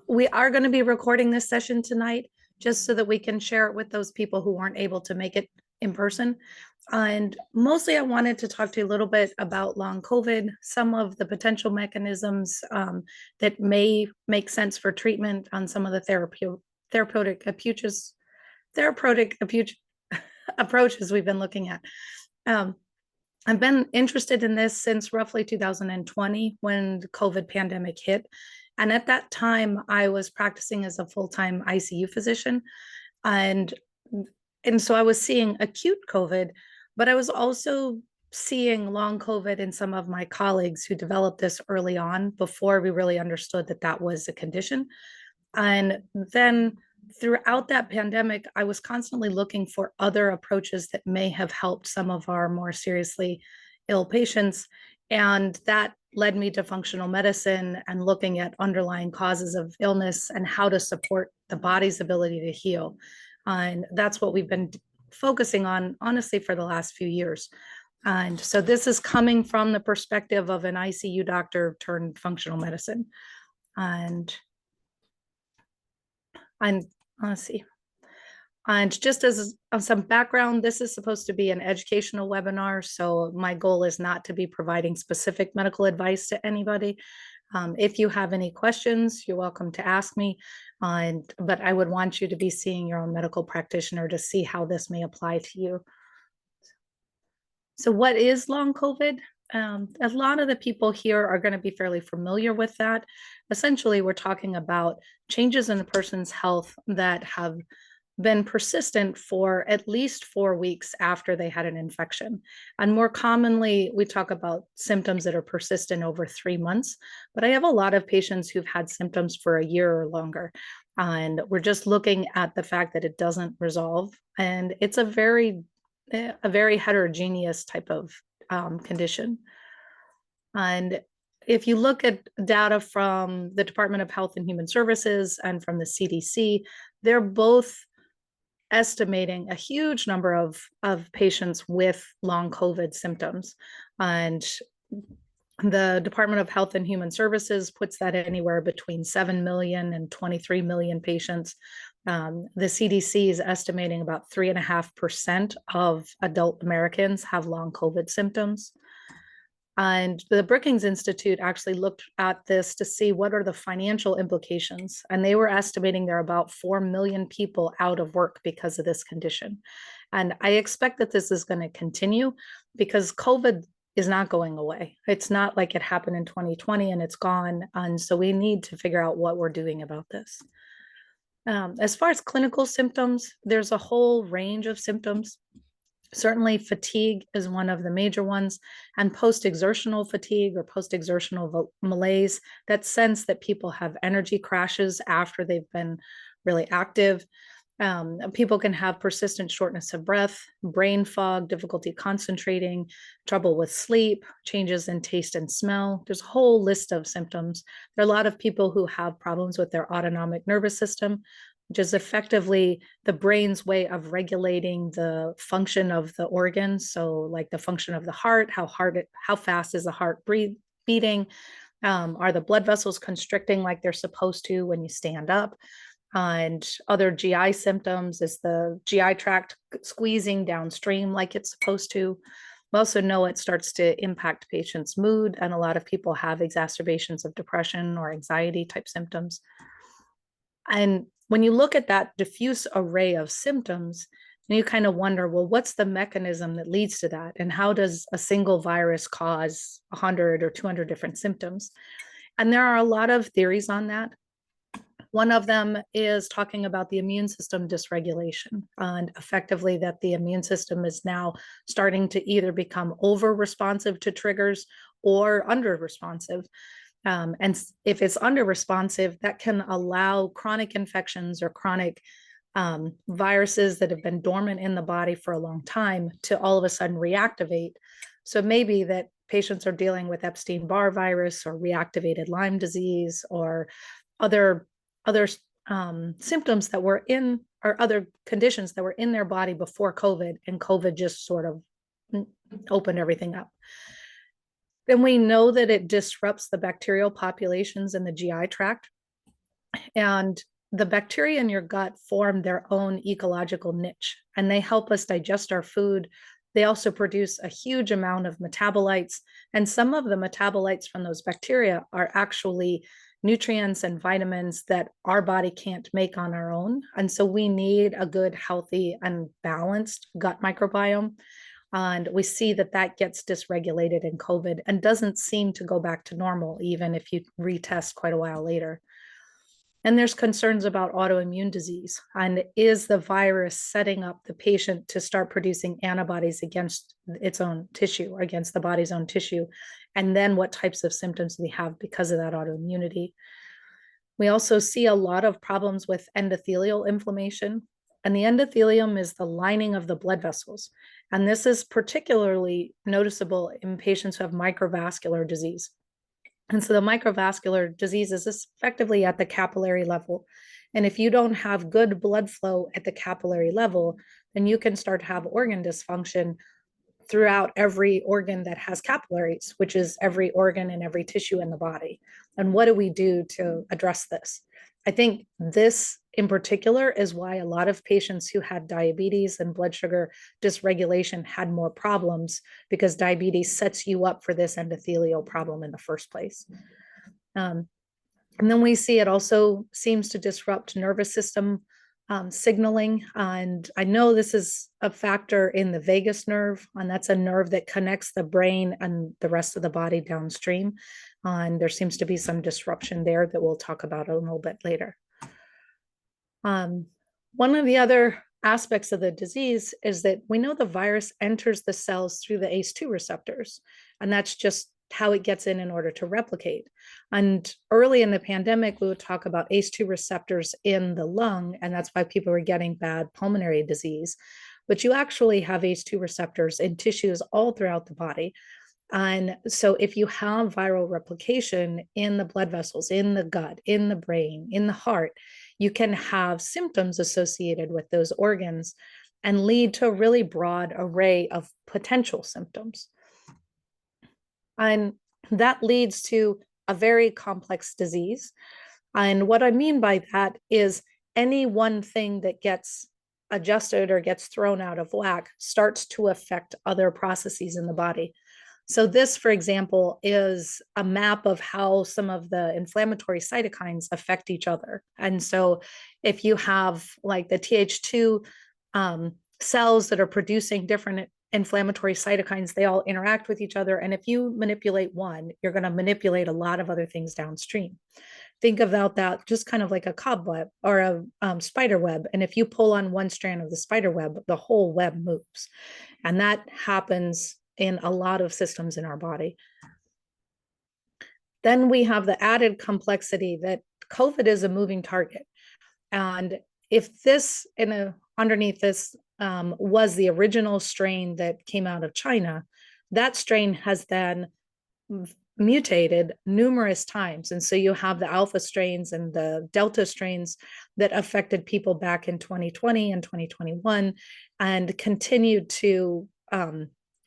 We are going to be recording this session tonight just so that we can share it with those people who weren't able to make it in person. And mostly I wanted to talk to you a little bit about long COVID, some of the potential mechanisms that may make sense for treatment on some of the therapeutic approaches, therapeutic approaches we've been looking at. Um, I've been interested in this since roughly 2020 when the COVID pandemic hit. And at that time, I was practicing as a full-time ICU physician. And, and so I was seeing acute COVID, but I was also seeing long COVID in some of my colleagues who developed this early on before we really understood that that was a condition. And then throughout that pandemic, I was constantly looking for other approaches that may have helped some of our more seriously ill patients. And that led me to functional medicine and looking at underlying causes of illness and how to support the body's ability to heal. And that's what we've been focusing on, honestly, for the last few years. And so this is coming from the perspective of an ICU doctor turned functional medicine. And let's see. And just as some background, this is supposed to be an educational webinar. So my goal is not to be providing specific medical advice to anybody. If you have any questions, you're welcome to ask me. But I would want you to be seeing your own medical practitioner to see how this may apply to you. So what is long COVID? A lot of the people here are going to be fairly familiar with that. Essentially, we're talking about changes in a person's health that have been persistent for at least 4 weeks after they had an infection. And more commonly, we talk about symptoms that are persistent over 3 months, but I have a lot of patients who've had symptoms for a year or longer. And we're just looking at the fact that it doesn't resolve. And it's a very heterogeneous type of condition. And if you look at data from the Department of Health and Human Services and from the CDC, they're both estimating a huge number of patients with long COVID symptoms. And the Department of Health and Human Services puts that anywhere between 7 million and 23 million patients. The CDC is estimating about 3.5% of adult Americans have long COVID symptoms. And the Brookings Institute actually looked at this to see what are the financial implications. And they were estimating there are about 4 million people out of work because of this condition. And I expect that this is going to continue because COVID is not going away. It's not like it happened in 2020 and it's gone. And so we need to figure out what we're doing about this. As far as clinical symptoms, there's a whole range of symptoms. Certainly fatigue is one of the major ones, and post-exertional fatigue or post-exertional malaise, that sense that people have energy crashes after they've been really active. People can have persistent shortness of breath, brain fog, difficulty concentrating, trouble with sleep, changes in taste and smell. There's a whole list of symptoms. There are a lot of people who have problems with their autonomic nervous system, which is effectively the brain's way of regulating the function of the organs. So like the function of the heart, how fast is the heart beating? Are the blood vessels constricting like they're supposed to when you stand up? And other GI symptoms is the GI tract squeezing downstream like it's supposed to. We also know it starts to impact patients' mood, and a lot of people have exacerbations of depression or anxiety type symptoms. And when you look at that diffuse array of symptoms, you kind of wonder, well, what's the mechanism that leads to that? And how does a single virus cause 100 or 200 different symptoms? And there are a lot of theories on that. One of them is talking about the immune system dysregulation, and effectively that the immune system is now starting to either become over responsive to triggers or under responsive. And if it's under responsive, that can allow chronic infections or chronic viruses that have been dormant in the body for a long time to all of a sudden reactivate. So maybe that patients are dealing with Epstein-Barr virus or reactivated Lyme disease or other symptoms that were in, or other conditions that were in their body before COVID, and COVID just sort of opened everything up. Then we know that it disrupts the bacterial populations in the GI tract. And the bacteria in your gut form their own ecological niche, and they help us digest our food. They also produce a huge amount of metabolites, and some of the metabolites from those bacteria are actually nutrients and vitamins that our body can't make on our own. And so we need a good, healthy, and balanced gut microbiome. And we see that that gets dysregulated in COVID and doesn't seem to go back to normal, even if you retest quite a while later. And there's concerns about autoimmune disease. And is the virus setting up the patient to start producing antibodies against its own tissue, against the body's own tissue? And then what types of symptoms do we have because of that autoimmunity? We also see a lot of problems with endothelial inflammation. And the endothelium is the lining of the blood vessels. And this is particularly noticeable in patients who have microvascular disease. And so the microvascular disease is effectively at the capillary level. And if you don't have good blood flow at the capillary level, then you can start to have organ dysfunction throughout every organ that has capillaries, which is every organ and every tissue in the body. And what do we do to address this? I think this in particular is why a lot of patients who had diabetes and blood sugar dysregulation had more problems, because diabetes sets you up for this endothelial problem in the first place. And then we see it also seems to disrupt nervous system signaling. And I know this is a factor in the vagus nerve, and that's a nerve that connects the brain and the rest of the body downstream. And there seems to be some disruption there that we'll talk about a little bit later. One of the other aspects of the disease is that we know the virus enters the cells through the ACE2 receptors, and that's just how it gets in order to replicate. And early in the pandemic, we would talk about ACE2 receptors in the lung, and that's why people were getting bad pulmonary disease. But you actually have ACE2 receptors in tissues all throughout the body. And so if you have viral replication in the blood vessels, in the gut, in the brain, in the heart, you can have symptoms associated with those organs and lead to a really broad array of potential symptoms. And that leads to a very complex disease. And what I mean by that is any one thing that gets adjusted or gets thrown out of whack starts to affect other processes in the body. So this, for example, is a map of how some of the inflammatory cytokines affect each other. And so if you have like the Th2 cells that are producing different inflammatory cytokines, they all interact with each other. And if you manipulate one, you're going to manipulate a lot of other things downstream. Think about that just kind of like a cobweb or a spider web. And if you pull on one strand of the spider web, the whole web moves. And that happens in a lot of systems in our body. Then we have the added complexity that COVID is a moving target. And if this underneath this was the original strain that came out of China, that strain has then mutated numerous times. And so you have the alpha strains and the delta strains that affected people back in 2020 and 2021 and continued to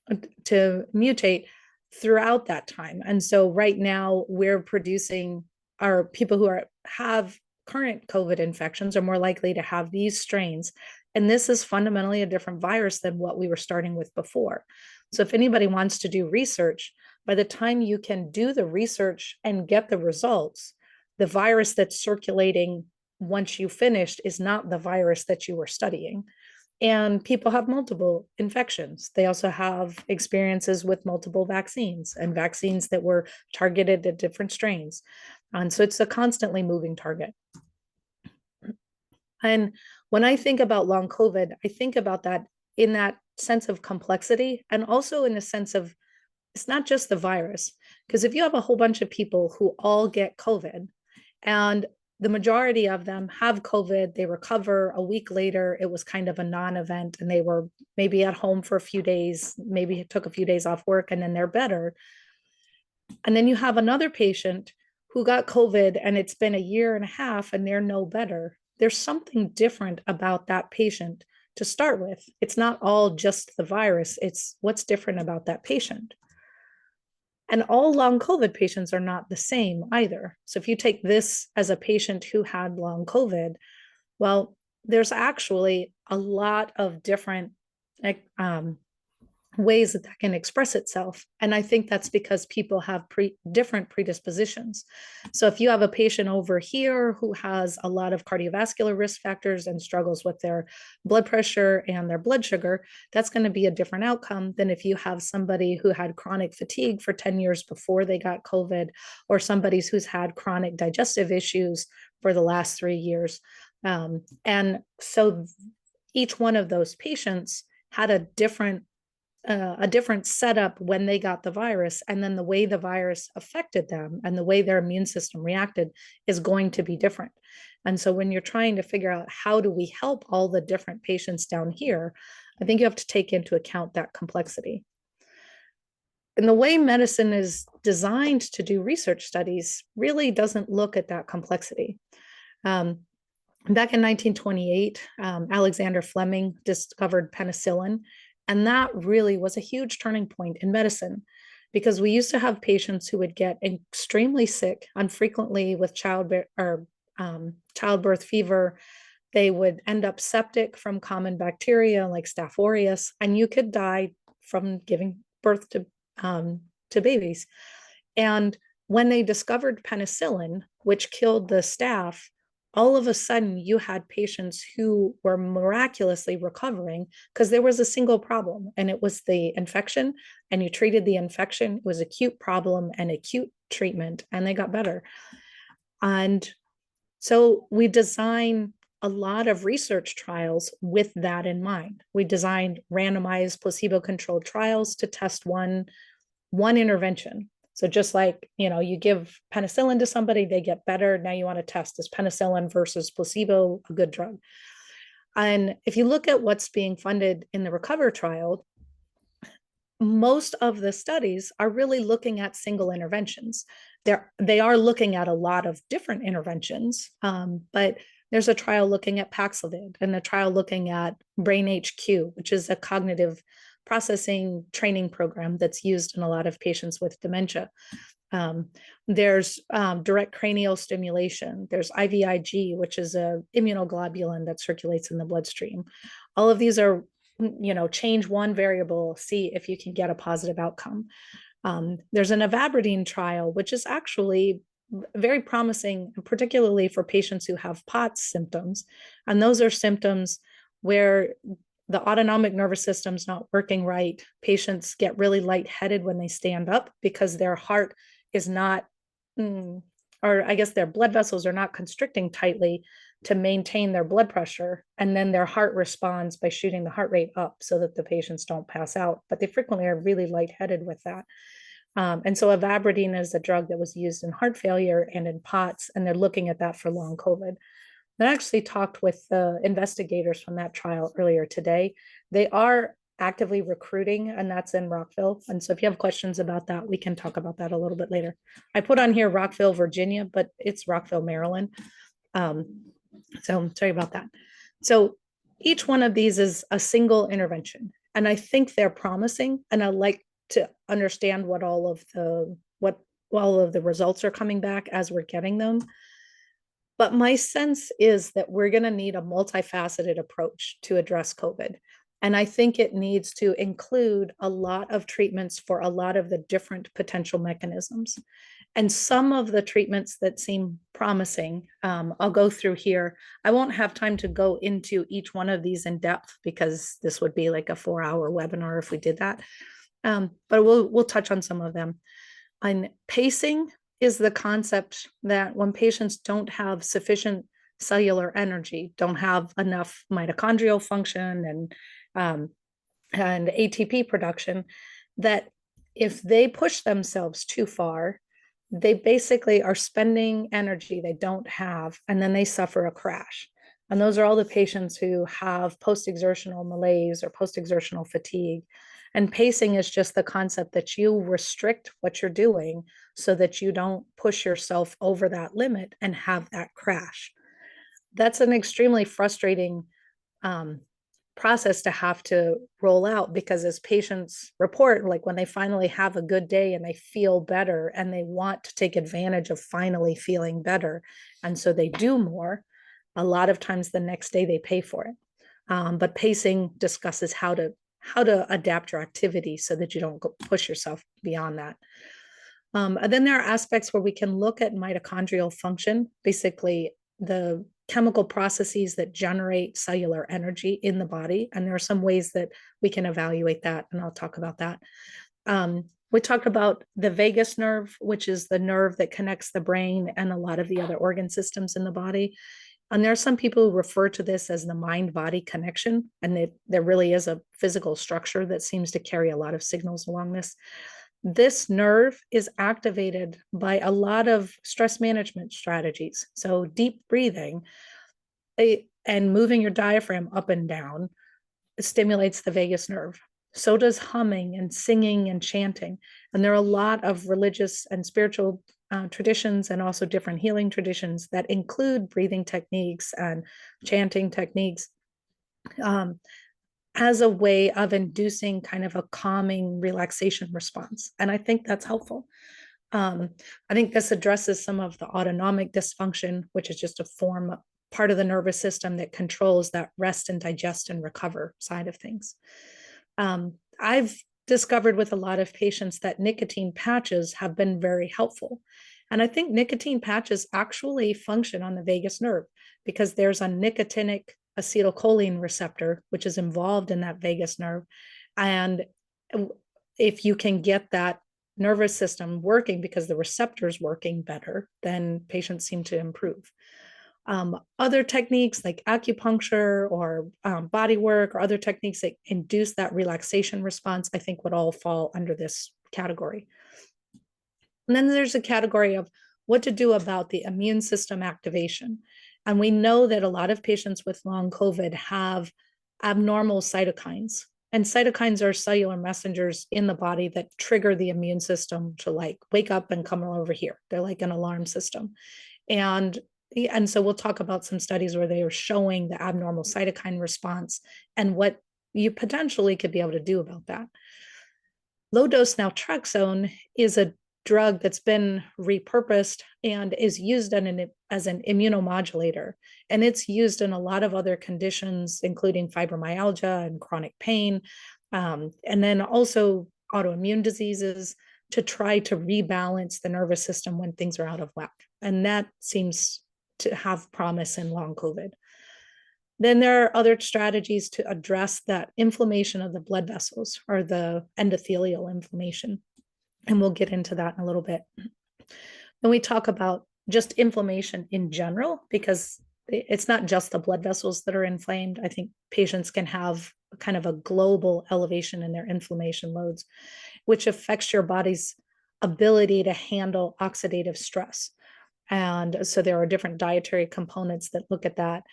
mutate throughout that time. And so right now we're producing our people who have current COVID infections are more likely to have these strains. And this is fundamentally a different virus than what we were starting with before. So if anybody wants to do research, by the time you can do the research and get the results, the virus that's circulating once you finished is not the virus that you were studying. And people have multiple infections. They also have experiences with multiple vaccines and vaccines that were targeted at different strains. And so it's a constantly moving target. And when I think about long COVID, I think about that in that sense of complexity and also in the sense of it's not just the virus. Because if you have a whole bunch of people who all get COVID and the majority of them have COVID, they recover a week later, it was kind of a non-event and they were maybe at home for a few days, maybe took a few days off work and then they're better. And then you have another patient who got COVID and it's been a year and a half and they're no better. There's something different about that patient to start with. It's not all just the virus, it's what's different about that patient. And all long COVID patients are not the same either. So if you take this as a patient who had long COVID, well, there's actually a lot of different um, ways that can express itself. And I think that's because people have different predispositions. So if you have a patient over here who has a lot of cardiovascular risk factors and struggles with their blood pressure and their blood sugar, that's going to be a different outcome than if you have somebody who had chronic fatigue for 10 years before they got COVID, or somebody who's had chronic digestive issues for the last 3 years. And so each one of those patients had a different setup when they got the virus, and then the way the virus affected them and the way their immune system reacted is going to be different. And so when you're trying to figure out how do we help all the different patients down here, I think you have to take into account that complexity. And the way medicine is designed to do research studies really doesn't look at that complexity. Back in 1928, Alexander Fleming discovered penicillin, and that really was a huge turning point in medicine, because we used to have patients who would get extremely sick, unfrequently with childbirth fever. They would end up septic from common bacteria like Staph aureus, and you could die from giving birth to babies. And when they discovered penicillin, which killed the staph, all of a sudden you had patients who were miraculously recovering because there was a single problem, and it was the infection, and you treated the infection. It was acute problem and acute treatment, and they got better. And so we design a lot of research trials with that in mind. We designed randomized placebo-controlled trials to test one intervention. So just like, you give penicillin to somebody, they get better. Now you want to test, is penicillin versus placebo a good drug? And if you look at what's being funded in the RECOVER trial, most of the studies are really looking at single interventions. They are looking at a lot of different interventions, but there's a trial looking at Paxlovid and a trial looking at Brain HQ, which is a cognitive processing training program that's used in a lot of patients with dementia. There's direct cranial stimulation. There's IVIG, which is a immunoglobulin that circulates in the bloodstream. All of these are, change one variable, see if you can get a positive outcome. There's an ivabradine trial, which is actually very promising, particularly for patients who have POTS symptoms. And those are symptoms where the autonomic nervous system's not working right. Patients get really lightheaded when they stand up because their heart is not, or I guess their blood vessels are not constricting tightly to maintain their blood pressure. And then their heart responds by shooting the heart rate up so that the patients don't pass out. But they frequently are really lightheaded with that. And so ivabradine is a drug that was used in heart failure and in POTS, and they're looking at that for long COVID. I actually talked with the investigators from that trial earlier today. They are actively recruiting, and that's in Rockville. And so if you have questions about that, we can talk about that a little bit later. I put on here Rockville, Virginia, but it's Rockville, Maryland. So sorry about that. So each one of these is a single intervention, and I think they're promising, and I like to understand what all of the results are coming back as we're getting them. But my sense is that we're going to need a multifaceted approach to address COVID. And I think it needs to include a lot of treatments for a lot of the different potential mechanisms. And some of the treatments that seem promising, I'll go through here. I won't have time to go into each one of these in depth because this would be like a 4-hour webinar if we did that. But we'll touch on some of them. And pacing is the concept that when patients don't have sufficient cellular energy, don't have enough mitochondrial function and ATP production, that if they push themselves too far, they basically are spending energy they don't have, and then they suffer a crash. And those are all the patients who have post-exertional malaise or post-exertional fatigue. And pacing is just the concept that you restrict what you're doing so that you don't push yourself over that limit and have that crash. That's an extremely frustrating process to have to roll out, because as patients report, like when they finally have a good day and they feel better and they want to take advantage of finally feeling better, and so they do more, a lot of times the next day they pay for it. But pacing discusses how to adapt your activity so that you don't push yourself beyond that. And then there are aspects where we can look at mitochondrial function, basically the chemical processes that generate cellular energy in the body. And there are some ways that we can evaluate that, and I'll talk about that. We talked about the vagus nerve, which is the nerve that connects the brain and a lot of the other organ systems in the body. And there are some people who refer to this as the mind-body connection, and there really is a physical structure that seems to carry a lot of signals along this. This nerve is activated by a lot of stress management strategies. So deep breathing and moving your diaphragm up and down stimulates the vagus nerve. So does humming and singing and chanting. And there are a lot of religious and spiritual traditions, and also different healing traditions that include breathing techniques and chanting techniques as a way of inducing kind of a calming relaxation response. And I think that's helpful. I think this addresses some of the autonomic dysfunction, which is just a part of the nervous system that controls that rest and digest and recover side of things. I've discovered with a lot of patients that nicotine patches have been very helpful. And I think nicotine patches actually function on the vagus nerve, because there's a nicotinic acetylcholine receptor, which is involved in that vagus nerve. And if you can get that nervous system working because the receptor's working better, then patients seem to improve. Other techniques like acupuncture or body work or other techniques that induce that relaxation response, I think would all fall under this category. And then there's a category of what to do about the immune system activation. And we know that a lot of patients with long COVID have abnormal cytokines. And cytokines are cellular messengers in the body that trigger the immune system to like wake up and come over here. They're like an alarm system. And so we'll talk about some studies where they are showing the abnormal cytokine response and what you potentially could be able to do about that. Low dose naltrexone is a drug that's been repurposed and is used as an immunomodulator. And it's used in a lot of other conditions, including fibromyalgia and chronic pain, and then also autoimmune diseases, to try to rebalance the nervous system when things are out of whack. And that seems to have promise in long COVID. Then there are other strategies to address that inflammation of the blood vessels, or the endothelial inflammation. And we'll get into that in a little bit. Then we talk about just inflammation in general, because it's not just the blood vessels that are inflamed. I think patients can have kind of a global elevation in their inflammation loads, which affects your body's ability to handle oxidative stress. And so there are different dietary components that look at that.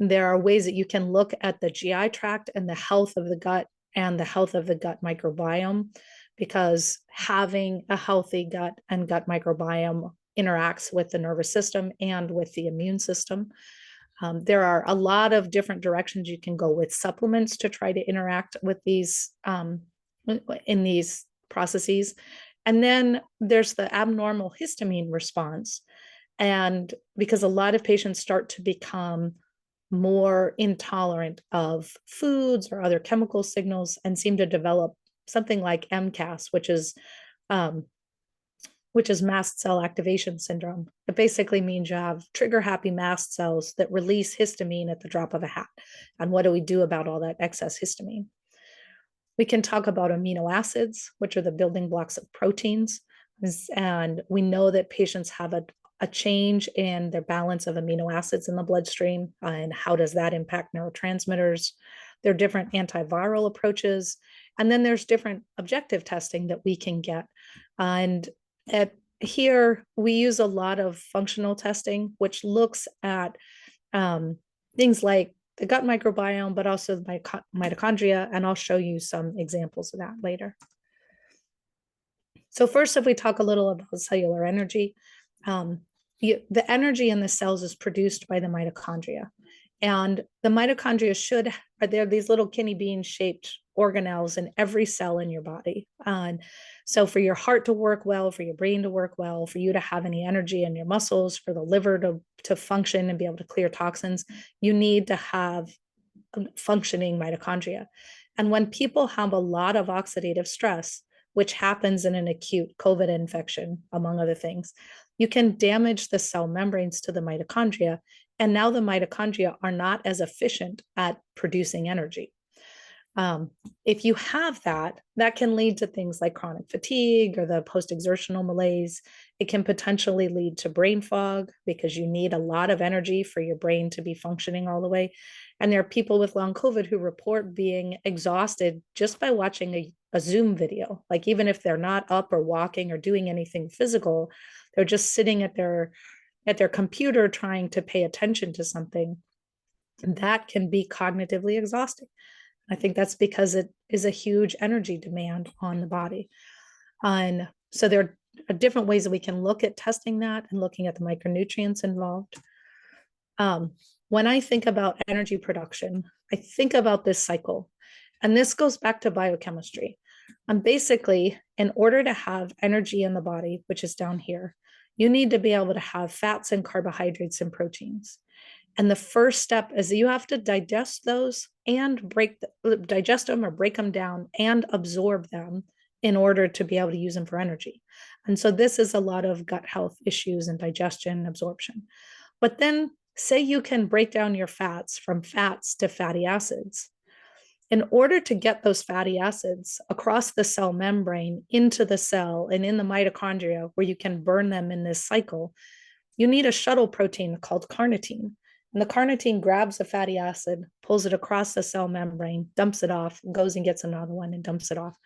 There are ways that you can look at the GI tract and the health of the gut and the health of the gut microbiome, because having a healthy gut and gut microbiome interacts with the nervous system and with the immune system. There are a lot of different directions you can go with supplements to try to interact with these in these processes. And then there's the abnormal histamine response. And because a lot of patients start to become more intolerant of foods or other chemical signals and seem to develop something like MCAS, which is mast cell activation syndrome. It basically means you have trigger happy mast cells that release histamine at the drop of a hat. And what do we do about all that excess histamine? We can talk about amino acids, which are the building blocks of proteins. And we know that patients have a change in their balance of amino acids in the bloodstream, and how does that impact neurotransmitters. There are different antiviral approaches, and then there's different objective testing that we can get. And here we use a lot of functional testing, which looks at things like the gut microbiome, but also the mitochondria, and I'll show you some examples of that later. So first, if we talk a little about cellular energy, the energy in the cells is produced by the mitochondria. And the mitochondria they're these little kidney bean shaped organelles in every cell in your body. And so for your heart to work well, for your brain to work well, for you to have any energy in your muscles, for the liver to function and be able to clear toxins, you need to have functioning mitochondria. And when people have a lot of oxidative stress, which happens in an acute COVID infection, among other things, you can damage the cell membranes to the mitochondria. And now the mitochondria are not as efficient at producing energy. If you have that, that can lead to things like chronic fatigue or the post-exertional malaise. It can potentially lead to brain fog because you need a lot of energy for your brain to be functioning all the way. And there are people with long COVID who report being exhausted just by watching a Zoom video. Like even if they're not up or walking or doing anything physical, they're just sitting at their computer trying to pay attention to something. That can be cognitively exhausting. I think that's because it is a huge energy demand on the body. And so there are different ways that we can look at testing that and looking at the micronutrients involved. When I think about energy production, I think about this cycle. And this goes back to biochemistry. And basically, in order to have energy in the body, which is down here, you need to be able to have fats and carbohydrates and proteins. And the first step is you have to digest those and digest them or break them down and absorb them in order to be able to use them for energy. And so this is a lot of gut health issues and digestion and absorption. But then say you can break down your fats from fats to fatty acids. In order to get those fatty acids across the cell membrane into the cell and in the mitochondria where you can burn them in this cycle, you need a shuttle protein called carnitine. And the carnitine grabs a fatty acid, pulls it across the cell membrane, dumps it off, goes and gets another one and dumps it off.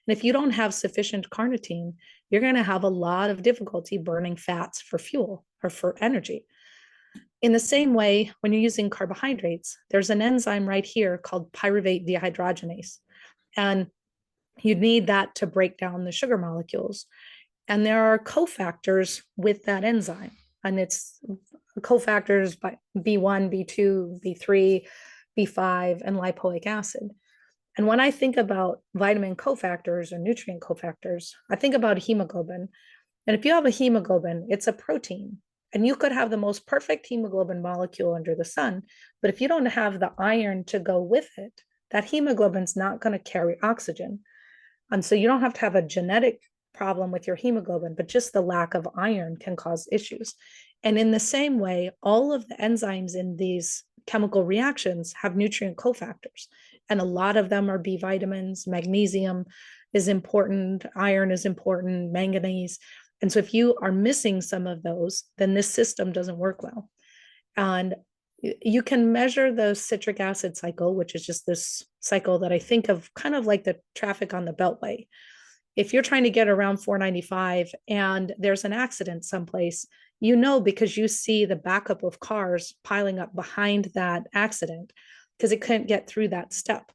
And if you don't have sufficient carnitine, you're going to have a lot of difficulty burning fats for fuel or for energy. In the same way, when you're using carbohydrates, there's an enzyme right here called pyruvate dehydrogenase. And you need that to break down the sugar molecules. And there are cofactors with that enzyme. And it's cofactors by B1, B2, B3, B5, and lipoic acid. And when I think about vitamin cofactors or nutrient cofactors, I think about hemoglobin. And if you have a hemoglobin, it's a protein. And you could have the most perfect hemoglobin molecule under the sun, but if you don't have the iron to go with it, that hemoglobin's not going to carry oxygen. And so you don't have to have a genetic problem with your hemoglobin, but just the lack of iron can cause issues. And in the same way, all of the enzymes in these chemical reactions have nutrient cofactors. And a lot of them are B vitamins, magnesium is important, iron is important, manganese. And so if you are missing some of those, then this system doesn't work well. And you can measure the citric acid cycle, which is just this cycle that I think of kind of like the traffic on the Beltway. If you're trying to get around 495 and there's an accident someplace, you know, because you see the backup of cars piling up behind that accident because it couldn't get through that step.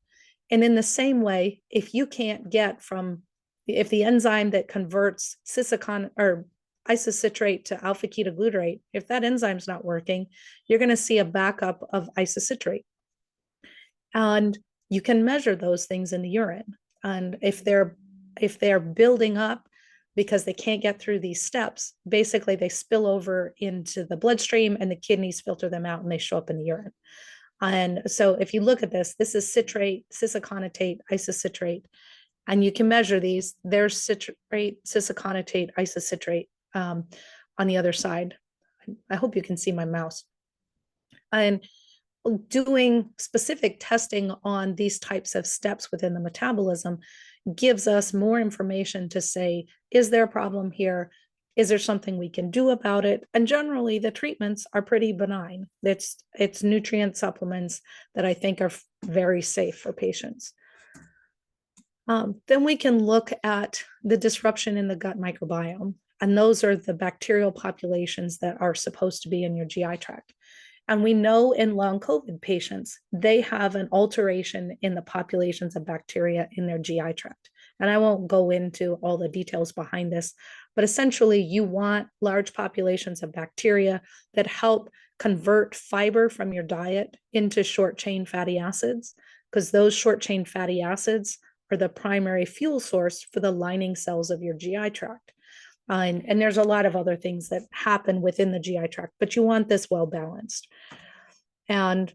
And in the same way, if you can't get if the enzyme that converts Cytokine or isocitrate to alpha ketoglutarate, if that enzyme's not working, you're going to see a backup of isocitrate. And you can measure those things in the urine. And if they're building up because they can't get through these steps, basically they spill over into the bloodstream and the kidneys filter them out and they show up in the urine. And so if you look at this is citrate, cisaconate, isocitrate, and you can measure these. There's citrate, cisaconate, isocitrate on the other side. I hope you can see my mouse. And doing specific testing on these types of steps within the metabolism gives us more information to say, is there a problem here? Is there something we can do about it? And generally the treatments are pretty benign. It's nutrient supplements that I think are very safe for patients. Then we can look at the disruption in the gut microbiome. And those are the bacterial populations that are supposed to be in your GI tract. And we know in long COVID patients, they have an alteration in the populations of bacteria in their GI tract. And I won't go into all the details behind this, but essentially you want large populations of bacteria that help convert fiber from your diet into short chain fatty acids, because those short chain fatty acids are the primary fuel source for the lining cells of your GI tract. And there's a lot of other things that happen within the GI tract, but you want this well balanced. And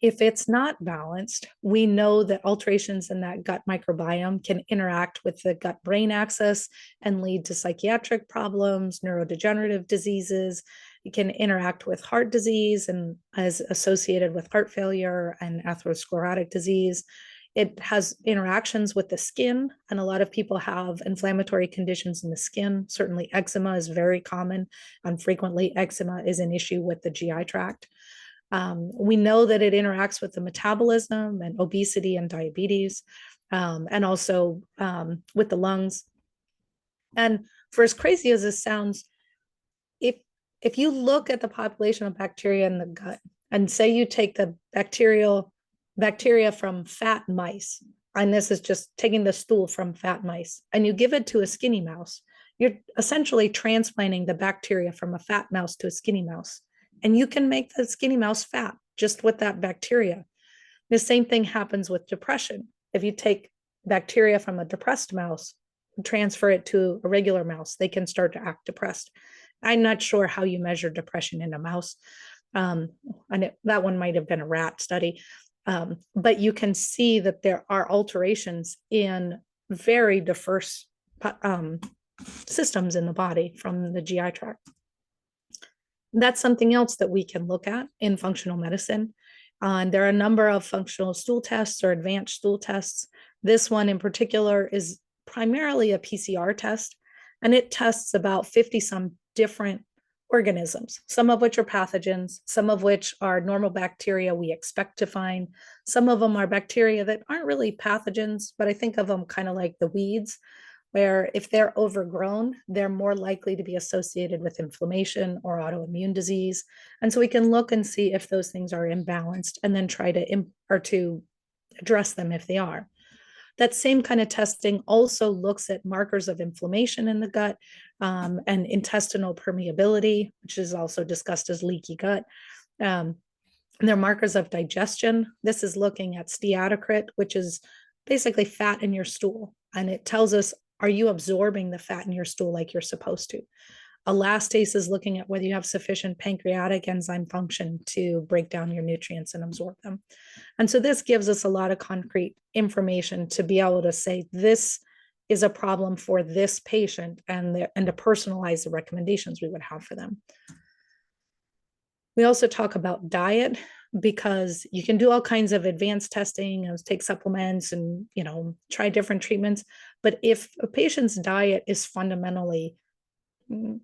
if it's not balanced, we know that alterations in that gut microbiome can interact with the gut brain axis and lead to psychiatric problems, neurodegenerative diseases. It can interact with heart disease and is associated with heart failure and atherosclerotic disease. It has interactions with the skin, and a lot of people have inflammatory conditions in the skin. Certainly, eczema is very common, and frequently, eczema is an issue with the GI tract. We know that it interacts with the metabolism and obesity and diabetes, and also with the lungs. And for as crazy as this sounds, if you look at the population of bacteria in the gut, and say you take the bacteria from fat mice, and this is just taking the stool from fat mice, and you give it to a skinny mouse, you're essentially transplanting the bacteria from a fat mouse to a skinny mouse. And you can make the skinny mouse fat just with that bacteria. The same thing happens with depression. If you take bacteria from a depressed mouse, transfer it to a regular mouse, they can start to act depressed. I'm not sure how you measure depression in a mouse. And that one might have been a rat study. But you can see that there are alterations in very diverse systems in the body from the GI tract. That's something else that we can look at in functional medicine. And there are a number of functional stool tests or advanced stool tests. This one in particular is primarily a PCR test, and it tests about 50 some different organisms, some of which are pathogens, some of which are normal bacteria we expect to find. Some of them are bacteria that aren't really pathogens, but I think of them kind of like the weeds, where if they're overgrown, they're more likely to be associated with inflammation or autoimmune disease. And so we can look and see if those things are imbalanced and then try to address them if they are. That same kind of testing also looks at markers of inflammation in the gut and intestinal permeability, which is also discussed as leaky gut. There are markers of digestion. This is looking at steatocrit, which is basically fat in your stool. And it tells us, are you absorbing the fat in your stool like you're supposed to? Elastase is looking at whether you have sufficient pancreatic enzyme function to break down your nutrients and absorb them. And so this gives us a lot of concrete information to be able to say, this is a problem for this patient, and to personalize the recommendations we would have for them. We also talk about diet, because you can do all kinds of advanced testing and take supplements and, try different treatments. But if a patient's diet is fundamentally limited,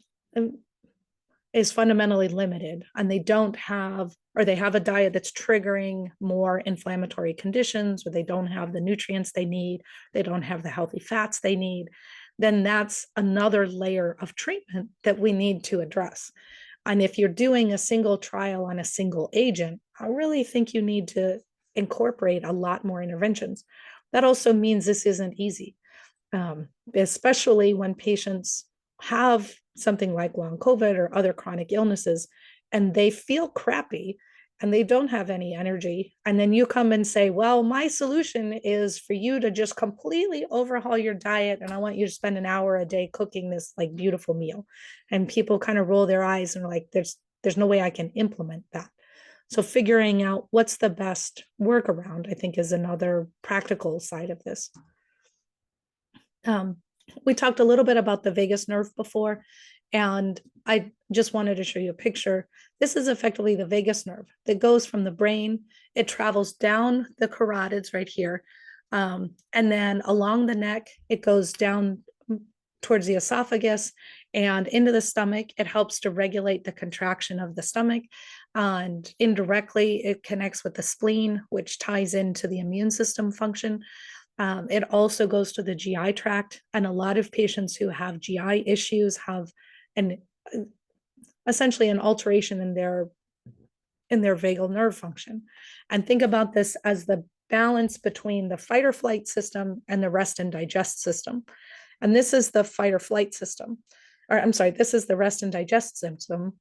and they don't have, or they have a diet that's triggering more inflammatory conditions, or they don't have the nutrients they need, they don't have the healthy fats they need, then that's another layer of treatment that we need to address. And if you're doing a single trial on a single agent, I really think you need to incorporate a lot more interventions. That also means this isn't easy, especially when patients have something like long COVID or other chronic illnesses, and they feel crappy and they don't have any energy. And then you come and say, well, my solution is for you to just completely overhaul your diet, and I want you to spend an hour a day cooking this like beautiful meal. And people kind of roll their eyes and are like, there's no way I can implement that. So figuring out what's the best workaround, I think, is another practical side of this. We talked a little bit about the vagus nerve before, and I just wanted to show you a picture. This is effectively the vagus nerve that goes from the brain. It travels down the carotids right here, and then along the neck, it goes down towards the esophagus and into the stomach. It helps to regulate the contraction of the stomach, and indirectly, it connects with the spleen, which ties into the immune system function. It also goes to the GI tract, and a lot of patients who have GI issues have essentially an alteration in their vagal nerve function. And think about this as the balance between the fight or flight system and the rest and digest system. And this is the fight or flight system, or I'm sorry, this is the rest and digest system.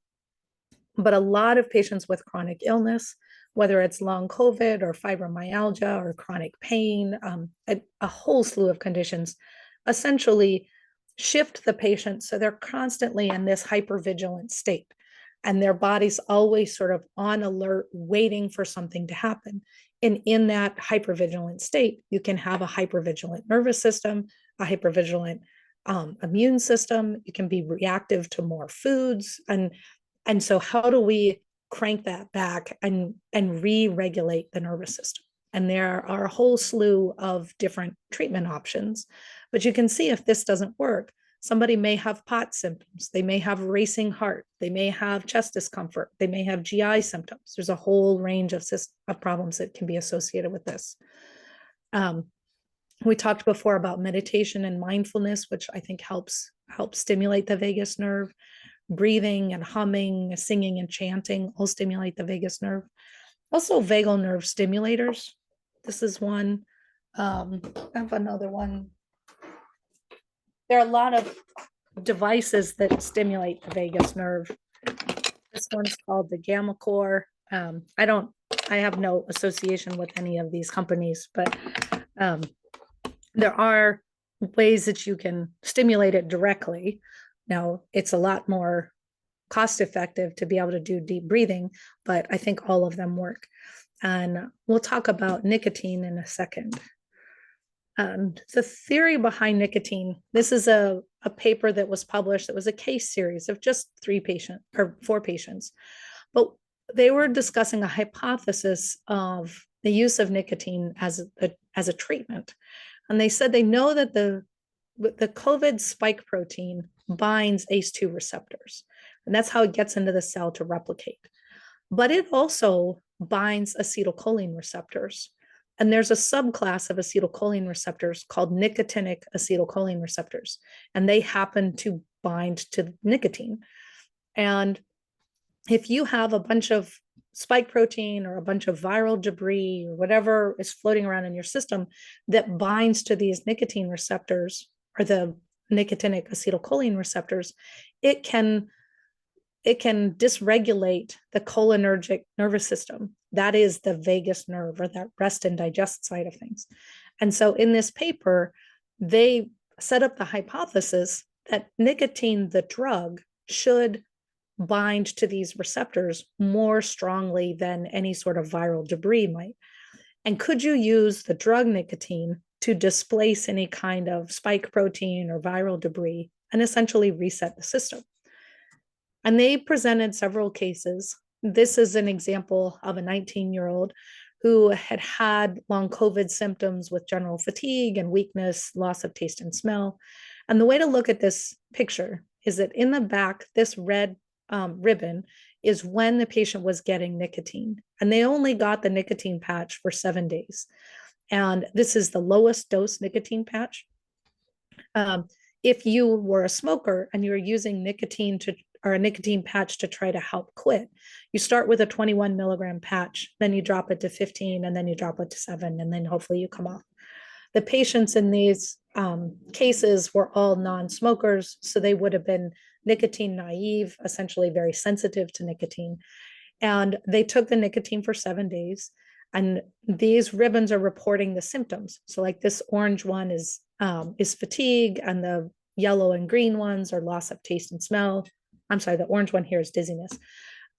But a lot of patients with chronic illness, whether it's long COVID or fibromyalgia or chronic pain, a whole slew of conditions, essentially shift the patient so they're constantly in this hypervigilant state. And their body's always sort of on alert, waiting for something to happen. And in that hypervigilant state, you can have a hypervigilant nervous system, a hypervigilant immune system. You can be reactive to more foods. And so how do we crank that back and re-regulate the nervous system? And there are a whole slew of different treatment options. But you can see if this doesn't work, somebody may have POTS symptoms. They may have racing heart. They may have chest discomfort. They may have GI symptoms. There's a whole range of problems that can be associated with this. We talked before about meditation and mindfulness, which I think helps stimulate the vagus nerve. Breathing and humming, singing and chanting all stimulate the vagus nerve. Also, vagal nerve stimulators. This is one. I have another one. There are a lot of devices that stimulate the vagus nerve. This one's called the Gamma Core. I have no association with any of these companies, but there are ways that you can stimulate it directly. Now, it's a lot more cost effective to be able to do deep breathing, but I think all of them work. And we'll talk about nicotine in a second. The theory behind nicotine, this is a paper that was published that was a case series of just 4 patients. But they were discussing a hypothesis of the use of nicotine as a treatment. And they said they know that the COVID spike protein binds ACE2 receptors, and that's how it gets into the cell to replicate. But it also binds acetylcholine receptors. And there's a subclass of acetylcholine receptors called nicotinic acetylcholine receptors, and they happen to bind to nicotine. And if you have a bunch of spike protein or a bunch of viral debris or whatever is floating around in your system that binds to these nicotine receptors or the nicotinic acetylcholine receptors, it can dysregulate the cholinergic nervous system. That is the vagus nerve, or that rest and digest side of things. And so in this paper, they set up the hypothesis that nicotine, the drug, should bind to these receptors more strongly than any sort of viral debris might. And could you use the drug nicotine to displace any kind of spike protein or viral debris and essentially reset the system? And they presented several cases. This is an example of a 19-year-old who had long COVID symptoms with general fatigue and weakness, loss of taste and smell. And the way to look at this picture is that in the back, this red ribbon is when the patient was getting nicotine. And they only got the nicotine patch for 7 days. And this is the lowest dose nicotine patch. If you were a smoker and you were using nicotine or a nicotine patch to try to help quit, you start with a 21 milligram patch, then you drop it to 15, and then you drop it to 7, and then hopefully you come off. The patients in these cases were all non-smokers, so they would have been nicotine naive, essentially very sensitive to nicotine. And they took the nicotine for 7 days, and these ribbons are reporting the symptoms. So like this orange one is fatigue, and the yellow and green ones are loss of taste and smell. I'm sorry, the orange one here is dizziness.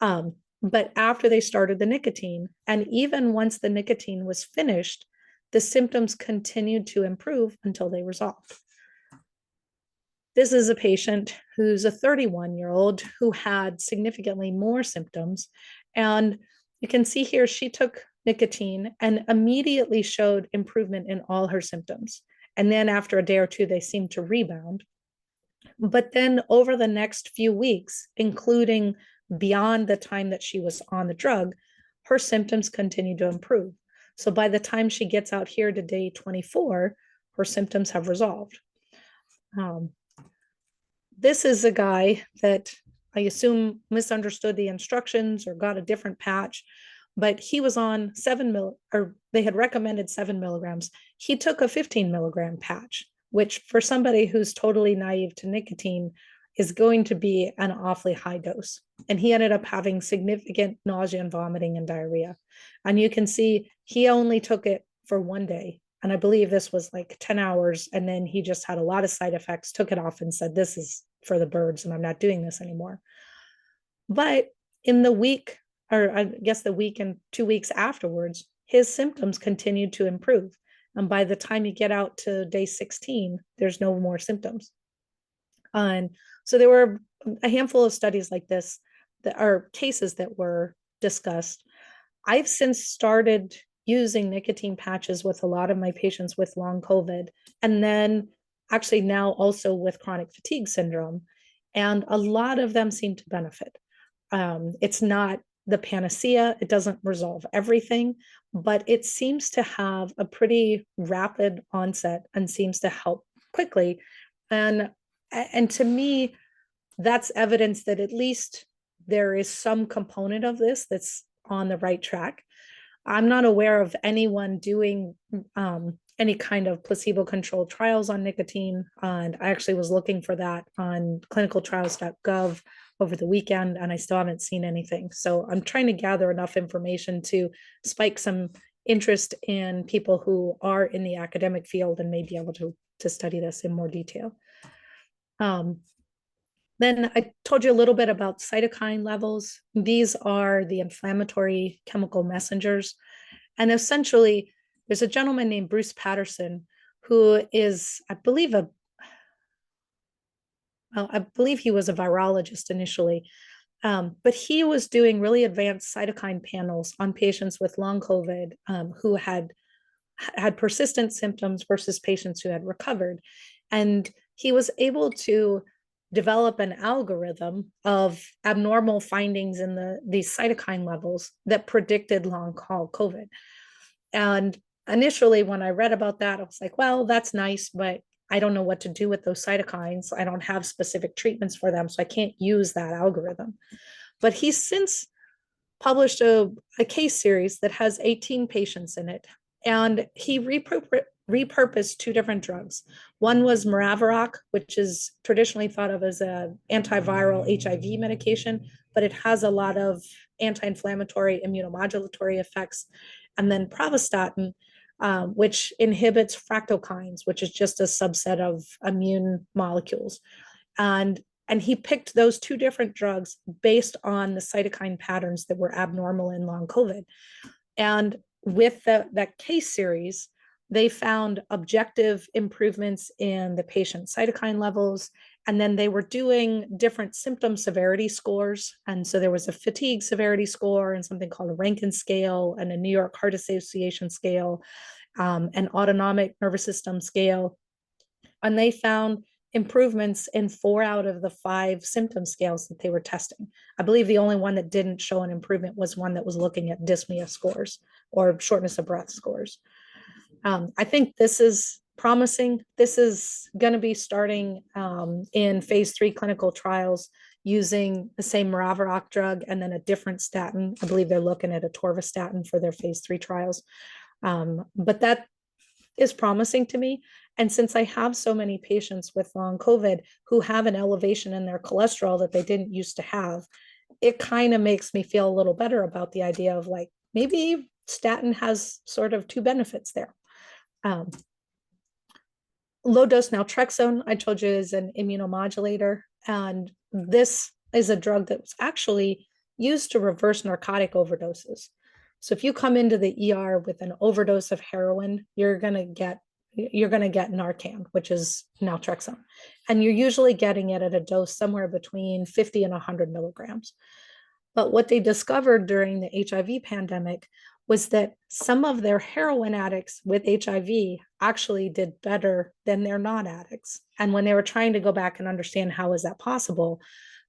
But after they started the nicotine, and even once the nicotine was finished, the symptoms continued to improve until they resolved. This is a patient who's a 31-year-old who had significantly more symptoms. And you can see here, she took nicotine and immediately showed improvement in all her symptoms. And then after a day or two, they seemed to rebound. But then over the next few weeks, including beyond the time that she was on the drug, her symptoms continued to improve. So by the time she gets out here to day 24, her symptoms have resolved. This is a guy that I assume misunderstood the instructions or got a different patch, but he was on they had recommended 7 milligrams. He took a 15 milligram patch, which for somebody who's totally naive to nicotine is going to be an awfully high dose. And he ended up having significant nausea and vomiting and diarrhea. And you can see he only took it for one day. And I believe this was like 10 hours. And then he just had a lot of side effects, took it off and said, this is for the birds and I'm not doing this anymore. But in the week, or I guess the week and 2 weeks afterwards, his symptoms continued to improve. And by the time you get out to day 16, there's no more symptoms. And so there were a handful of studies like this that are cases that were discussed. I've since started using nicotine patches with a lot of my patients with long COVID, and then actually now also with chronic fatigue syndrome. And a lot of them seem to benefit. It's not the panacea, it doesn't resolve everything, but it seems to have a pretty rapid onset and seems to help quickly. And to me, that's evidence that at least there is some component of this that's on the right track. I'm not aware of anyone doing any kind of placebo-controlled trials on nicotine. And I actually was looking for that on clinicaltrials.gov over the weekend, and I still haven't seen anything. So I'm trying to gather enough information to spike some interest in people who are in the academic field and may be able to study this in more detail. Then I told you a little bit about cytokine levels. These are the inflammatory chemical messengers. And essentially, there's a gentleman named Bruce Patterson who is, I believe he was a virologist initially, but he was doing really advanced cytokine panels on patients with long COVID who had persistent symptoms versus patients who had recovered. And he was able to develop an algorithm of abnormal findings in these cytokine levels that predicted long haul COVID. And initially, when I read about that, I was like, well, that's nice, but I don't know what to do with those cytokines. I don't have specific treatments for them, so I can't use that algorithm. But he's since published a case series that has 18 patients in it. And he repurposed two different drugs. One was Maraviroc, which is traditionally thought of as an antiviral HIV medication, but it has a lot of anti-inflammatory immunomodulatory effects. And then Pravastatin, which inhibits fractalkines, which is just a subset of immune molecules. And he picked those two different drugs based on the cytokine patterns that were abnormal in long COVID. And with that case series, they found objective improvements in the patient cytokine levels. And then they were doing different symptom severity scores. And so there was a fatigue severity score and something called a Rankin scale and a New York Heart Association scale, an autonomic nervous system scale. And they found improvements in 4 out of the 5 symptom scales that they were testing. I believe the only one that didn't show an improvement was one that was looking at dyspnea scores or shortness of breath scores. I think this is promising. This is going to be starting in phase 3 clinical trials using the same Maraviroc drug and then a different statin. I believe they're looking at atorvastatin for their phase 3 trials. But that is promising to me. And since I have so many patients with long COVID who have an elevation in their cholesterol that they didn't used to have, it kind of makes me feel a little better about the idea of like, maybe statin has sort of two benefits there. Low dose naltrexone, I told you, is an immunomodulator. And this is a drug that was actually used to reverse narcotic overdoses. So if you come into the ER with an overdose of heroin, you're going to get Narcan, which is naltrexone. And you're usually getting it at a dose somewhere between 50 and 100 milligrams. But what they discovered during the HIV pandemic was that some of their heroin addicts with HIV actually did better than their non-addicts. And when they were trying to go back and understand how is that possible,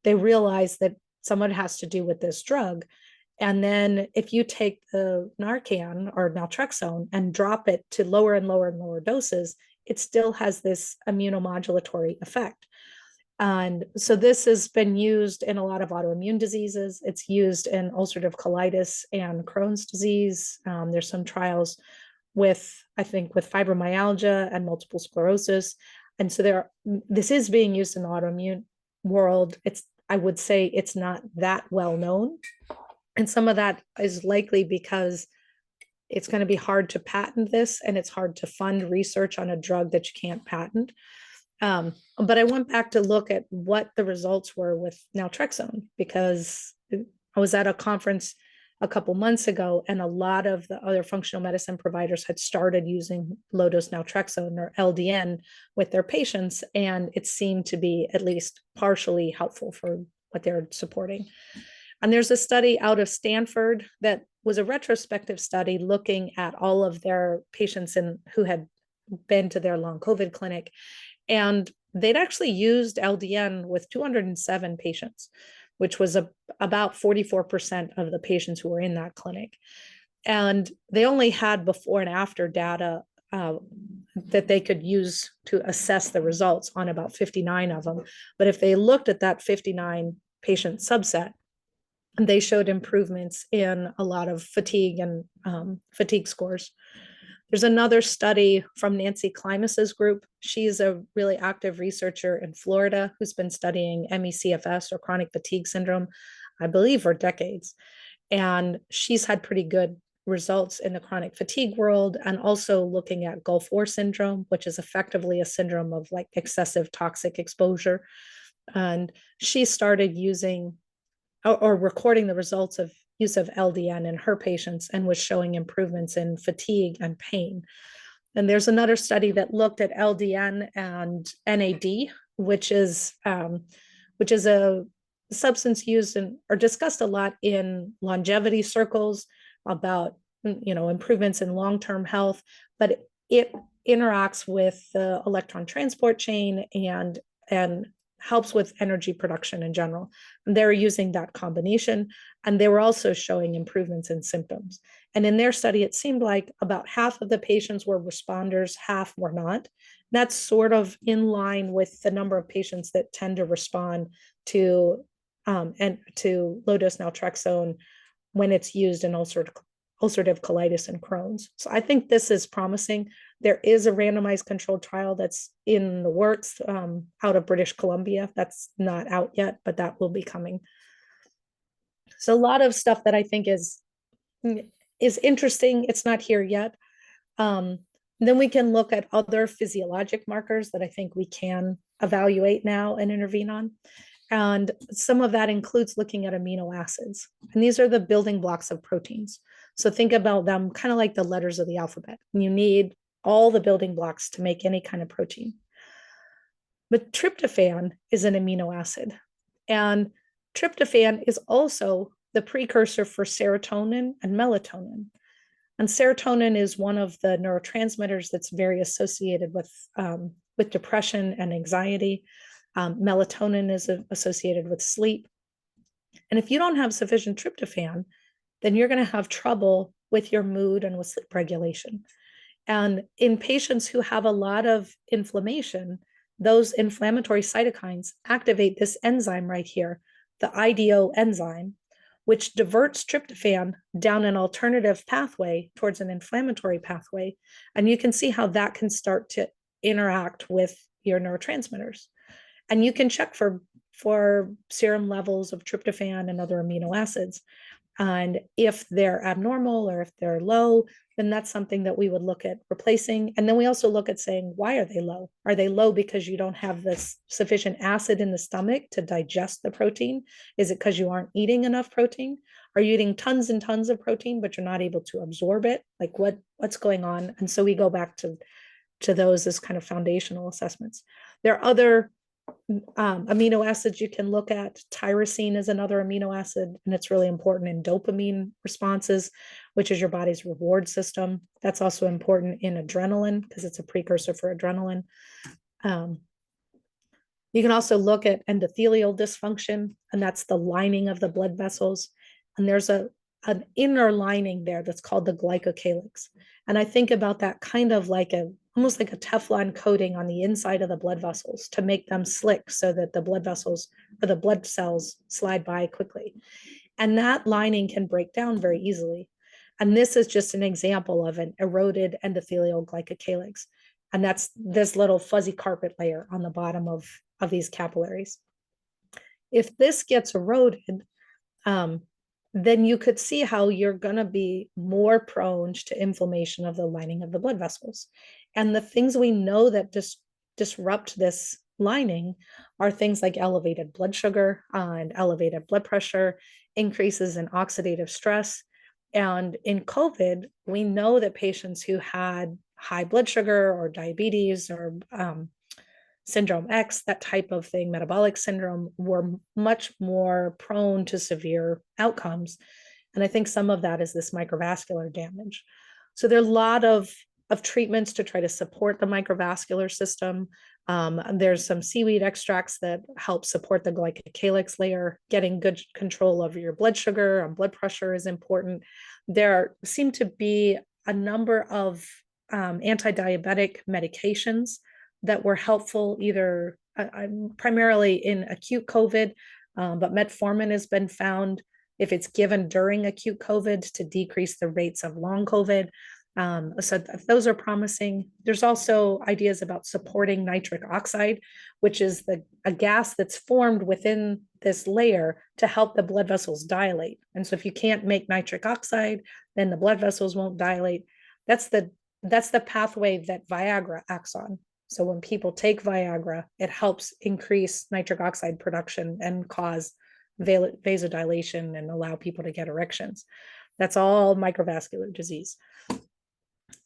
they realized that some of it has to do with this drug. And then if you take the Narcan or naltrexone and drop it to lower and lower and lower doses, it still has this immunomodulatory effect. And so this has been used in a lot of autoimmune diseases. It's used in ulcerative colitis and Crohn's disease. There's some trials with fibromyalgia and multiple sclerosis. And so this is being used in autoimmune world, I would say it's not that well known. And some of that is likely because it's going to be hard to patent this, and it's hard to fund research on a drug that you can't patent. But I went back to look at what the results were with naltrexone, because I was at a conference a couple months ago, and a lot of the other functional medicine providers had started using low dose naltrexone, or LDN, with their patients, and it seemed to be at least partially helpful for what they're supporting. And there's a study out of Stanford that was a retrospective study looking at all of their patients who had been to their long COVID clinic. And they'd actually used LDN with 207 patients, which was about 44% of the patients who were in that clinic. And they only had before and after data that they could use to assess the results on about 59 of them. But if they looked at that 59 patient subset, they showed improvements in a lot of fatigue and fatigue scores. There's another study from Nancy Klimas's group. She's a really active researcher in Florida who's been studying ME/CFS, or chronic fatigue syndrome, I believe, for decades. And she's had pretty good results in the chronic fatigue world, and also looking at Gulf War syndrome, which is effectively a syndrome of like excessive toxic exposure. And she started using or recording the results of use of LDN in her patients, and was showing improvements in fatigue and pain. And there's another study that looked at LDN and NAD, which is a substance used or discussed a lot in longevity circles about improvements in long-term health, but it interacts with the electron transport chain and helps with energy production in general. And they're using that combination, and they were also showing improvements in symptoms. And in their study, it seemed like about half of the patients were responders, half were not. That's sort of in line with the number of patients that tend to respond to low-dose naltrexone when it's used in ulcerative colitis and Crohn's. So I think this is promising. There is a randomized controlled trial that's in the works out of British Columbia. That's not out yet, but that will be coming. So a lot of stuff that I think is interesting. It's not here yet. Then we can look at other physiologic markers that I think we can evaluate now and intervene on. And some of that includes looking at amino acids. And these are the building blocks of proteins. So think about them kind of like the letters of the alphabet. You need all the building blocks to make any kind of protein. But tryptophan is an amino acid. And tryptophan is also the precursor for serotonin and melatonin. And serotonin is one of the neurotransmitters that's very associated with depression and anxiety. Melatonin is associated with sleep. And if you don't have sufficient tryptophan, then you're going to have trouble with your mood and with sleep regulation. And in patients who have a lot of inflammation, those inflammatory cytokines activate this enzyme right here, the IDO enzyme, which diverts tryptophan down an alternative pathway towards an inflammatory pathway. And you can see how that can start to interact with your neurotransmitters. And you can check for serum levels of tryptophan and other amino acids. And if they're abnormal or if they're low, then that's something that we would look at replacing. And then we also look at saying, why are they low? Are they low because you don't have this sufficient acid in the stomach to digest the protein? Is it because you aren't eating enough protein? Are you eating tons and tons of protein, but you're not able to absorb it? Like what's going on? And so we go back to those as kind of foundational assessments. There are other amino acids you can look at. Tyrosine is another amino acid, and it's really important in dopamine responses, which is your body's reward system. That's also important in adrenaline because it's a precursor for adrenaline. You can also look at endothelial dysfunction, and that's the lining of the blood vessels. And there's an inner lining there that's called the glycocalyx. And I think about that kind of like almost like a Teflon coating on the inside of the blood vessels to make them slick so that the blood vessels or the blood cells slide by quickly. And that lining can break down very easily. And this is just an example of an eroded endothelial glycocalyx. And that's this little fuzzy carpet layer on the bottom of these capillaries. If this gets eroded, then you could see how you're going to be more prone to inflammation of the lining of the blood vessels. And the things we know that disrupt this lining are things like elevated blood sugar and elevated blood pressure, increases in oxidative stress. And in COVID, we know that patients who had high blood sugar or diabetes or syndrome X, that type of thing, metabolic syndrome, were much more prone to severe outcomes. And I think some of that is this microvascular damage. So there are a lot of treatments to try to support the microvascular system. There's some seaweed extracts that help support the glycocalyx layer. Getting good control over your blood sugar and blood pressure is important. There seem to be a number of anti-diabetic medications that were helpful either primarily in acute COVID, but metformin has been found if it's given during acute COVID to decrease the rates of long COVID. So those are promising. There's also ideas about supporting nitric oxide, which is a gas that's formed within this layer to help the blood vessels dilate. And so if you can't make nitric oxide, then the blood vessels won't dilate. That's the pathway that Viagra acts on. So when people take Viagra, it helps increase nitric oxide production and cause vasodilation and allow people to get erections. That's all microvascular disease.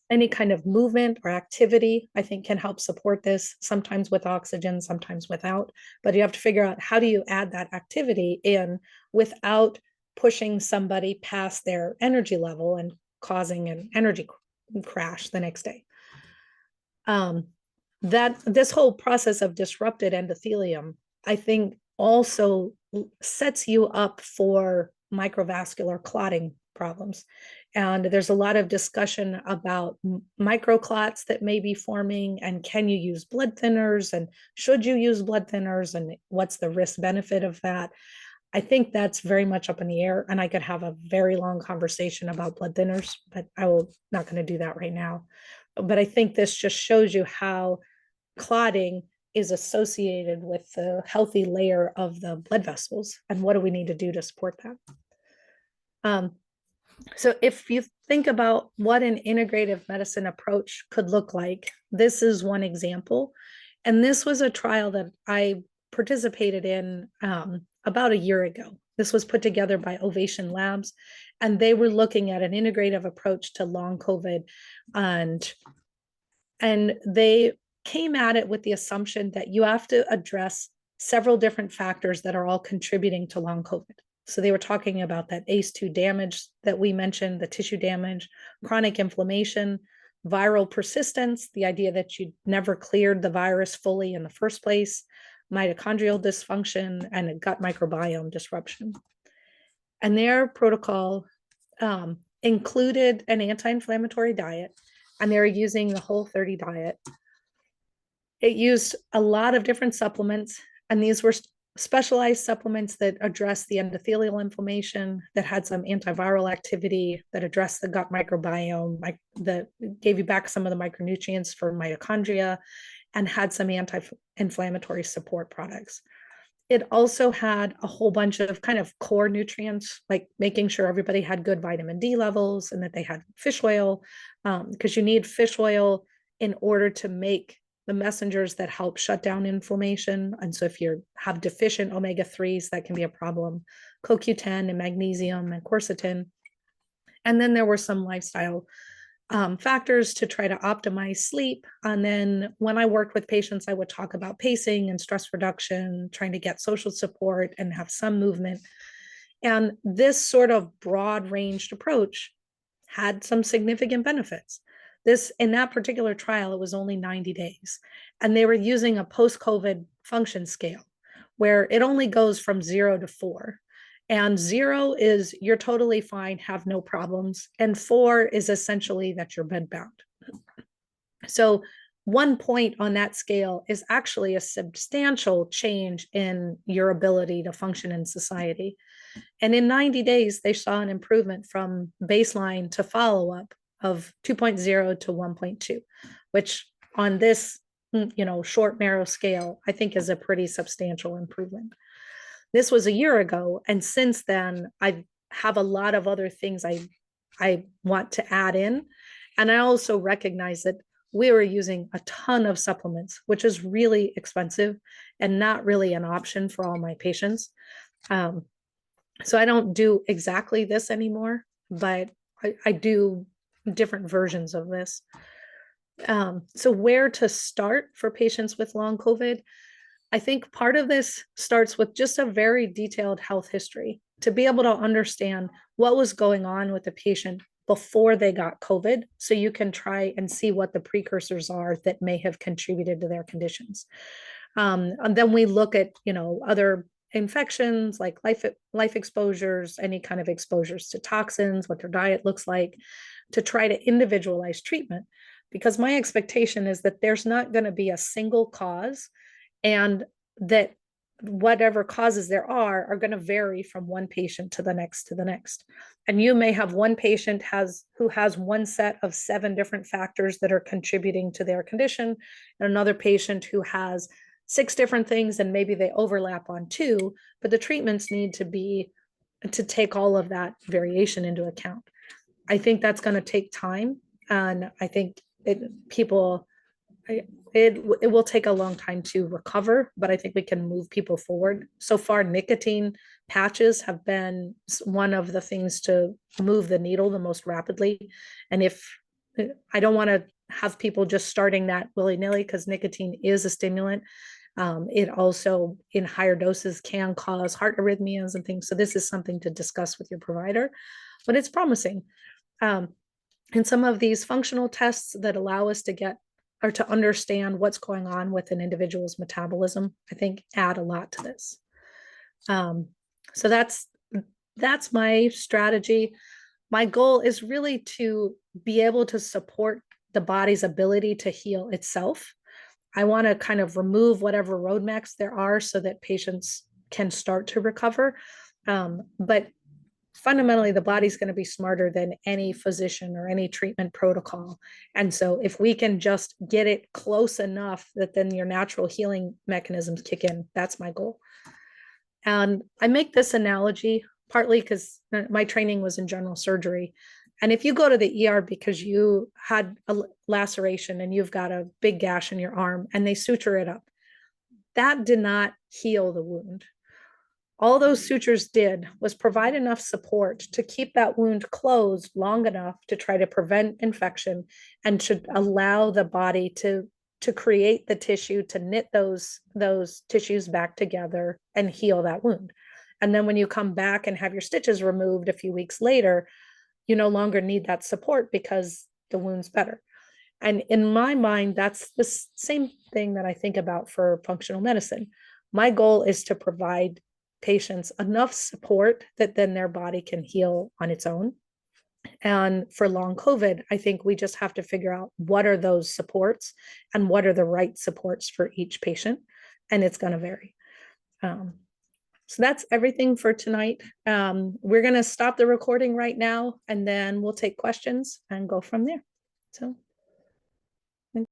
Any kind of movement or activity, I think, can help support this, sometimes with oxygen, sometimes without. But you have to figure out, how do you add that activity in without pushing somebody past their energy level and causing an energy crash the next day. That this whole process of disrupted endothelium, I think, also sets you up for microvascular clotting problems. And there's a lot of discussion about microclots that may be forming, and can you use blood thinners, and should you use blood thinners, and what's the risk benefit of that? I think that's very much up in the air, and I could have a very long conversation about blood thinners, but I will not going to do that right now. But I think this just shows you how clotting is associated with the healthy layer of the blood vessels, and what do we need to do to support that. So if you think about what an integrative medicine approach could look like, this is one example. And this was a trial that I participated in about a year ago. This was put together by Ovation Labs, and they were looking at an integrative approach to long COVID. And they came at it with the assumption that you have to address several different factors that are all contributing to long COVID. So they were talking about that ACE2 damage that we mentioned, the tissue damage, chronic inflammation, viral persistence, the idea that you never cleared the virus fully in the first place, mitochondrial dysfunction, and a gut microbiome disruption. And their protocol included an anti-inflammatory diet, and they were using the Whole30 diet. It used a lot of different supplements, and these were specialized supplements that address the endothelial inflammation, that had some antiviral activity, that addressed the gut microbiome, that gave you back some of the micronutrients for mitochondria, and had some anti-inflammatory support products. It also had a whole bunch of kind of core nutrients, like making sure everybody had good vitamin D levels, and that they had fish oil, because you need fish oil in order to make the messengers that help shut down inflammation. And so if you have deficient omega-3s, that can be a problem. CoQ10 and magnesium and quercetin. And then there were some lifestyle factors to try to optimize sleep. And then when I worked with patients, I would talk about pacing and stress reduction, trying to get social support and have some movement. And this sort of broad ranged approach had some significant benefits. In that particular trial, it was only 90 days. And they were using a post-COVID function scale where it only goes from 0 to 4. And 0 is you're totally fine, have no problems. And 4 is essentially that you're bedbound. So 1 point on that scale is actually a substantial change in your ability to function in society. And in 90 days, they saw an improvement from baseline to follow-up of 2.0 to 1.2, which on this, short, narrow scale, I think is a pretty substantial improvement. This was a year ago. And since then, I have a lot of other things I want to add in. And I also recognize that we were using a ton of supplements, which is really expensive and not really an option for all my patients. Um, so I don't do exactly this anymore, but I do different versions of this. So where to start for patients with long COVID? I think part of this starts with just a very detailed health history to be able to understand what was going on with the patient before they got COVID. So you can try and see what the precursors are that may have contributed to their conditions. And then we look at, other infections like life exposures, any kind of exposures to toxins, what their diet looks like, to try to individualize treatment. Because my expectation is that there's not going to be a single cause, and that whatever causes there are going to vary from one patient to the next to the next. And you may have one patient who has one set of 7 different factors that are contributing to their condition, and another patient who has 6 different things, and maybe they overlap on 2, but the treatments need to take all of that variation into account. I think that's going to take time, and I think it will take a long time to recover, but I think we can move people forward. So far, nicotine patches have been one of the things to move the needle the most rapidly. And if I don't want to have people just starting that willy-nilly, because nicotine is a stimulant. It also, in higher doses, can cause heart arrhythmias and things. So this is something to discuss with your provider, but it's promising. And some of these functional tests that allow us to get or to understand what's going on with an individual's metabolism, I think add a lot to this. So that's my strategy. My goal is really to be able to support the body's ability to heal itself. I want to kind of remove whatever roadblocks there are so that patients can start to recover. But fundamentally, the body's going to be smarter than any physician or any treatment protocol. And so if we can just get it close enough that then your natural healing mechanisms kick in, that's my goal. And I make this analogy partly because my training was in general surgery. And if you go to the ER because you had a laceration and you've got a big gash in your arm and they suture it up, that did not heal the wound. All those sutures did was provide enough support to keep that wound closed long enough to try to prevent infection and to allow the body to create the tissue to knit those tissues back together and heal that wound. And then when you come back and have your stitches removed a few weeks later, you no longer need that support because the wound's better. And in my mind, that's the same thing that I think about for functional medicine. My goal is to provide patients enough support that then their body can heal on its own. And for long COVID, I think we just have to figure out what are those supports and what are the right supports for each patient. And it's going to vary. So that's everything for tonight. We're going to stop the recording right now, and then we'll take questions and go from there. So